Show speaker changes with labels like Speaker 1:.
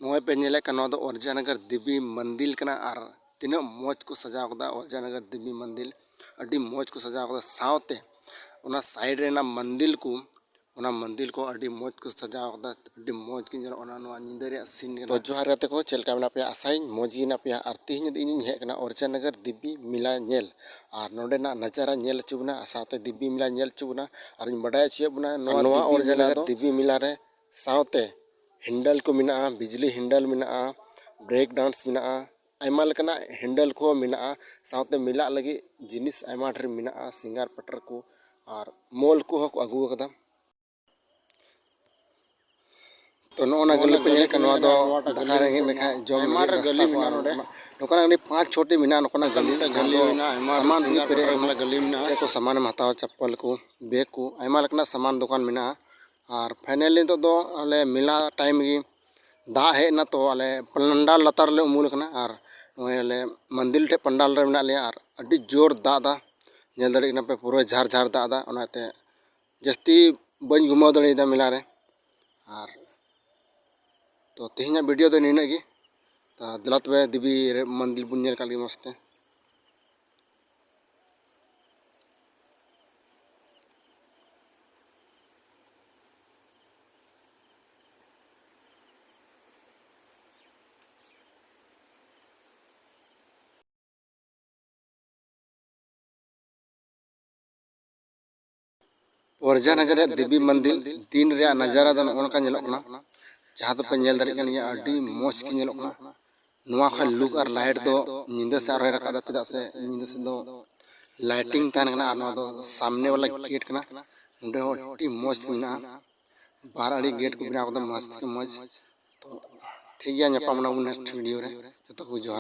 Speaker 1: नोए पे नेले का नोदो ओरजानगर देवी मंदिर कना और तीना मौज को सजाव कदा ओरजानगर देवी मंदिर अड्डी मौज को सजाव कदा सावते उना साइड रेना मंदिर को अड्डी मौज को सजाव कदा अड्डी मौज की जन ओना नोआ निंदा रे सीन तो जोहार रहते को चलका मेना पे आसाई मौज गिना पे और तीन इन हे कना ओरजानगर देवी मिला नेल और नोडेना नजारा नेल चुबना सावते देवी मिला नेल चुबना और बडाय चेबना नोआ ओरजानगर देवी मिला रे सावते हैंडल को मिना बिजली हैंडल मिना ब्रेक डांस मिना आयमा लेकना हैंडल को मिना सावते मिला लगी जिनिस आयमा ढेर मिना सिंगार पटर को और मोल को हक अगु कदा तो नोना गली पे नेल कनवा दो दका रेंगे मेखा जम मार गली मिना नोडे नोकना गली 5-6 मिना नोकना गली मिना सामान भी पेरे आयमा गली मिना को सामान हताव चप्पल को बैग को आयमा लेकना सामान दुकान मिना और फाइनली तो अले मिला टाइम की दा हेना तो अले पंडाल लतार ले उमुल कना और अले मंदिर टे पंडाल रे मिना ले और अड्डी जोर दा नेल दरे पे पूरा झार झार दा ओनाते जस्ती बन घुमाव दड़ेदा मिला रे और तो तेहना वीडियो दो निना गी तो दिला तबे देवी मंदिर बुन नेल काली मस्ते ओरजानगर देवी मंदिर दिन रे नजारा दो ओनका नेलोकना जहां तो पे नेल दारे कनिया अड्डी मौज की नेलोकना नोआ खा लुक और लाइट दो निंदा से आरो रका दा चदा से निंदा से दो लाइटिंग तान कना और नोआ दो सामने वाला गेट कना उंडे हो अड्डी मौज मिना बाराड़ी गेट को बिना को मस्त के मौज तो ठीक गया नेक्स्ट वीडियो रे जतो को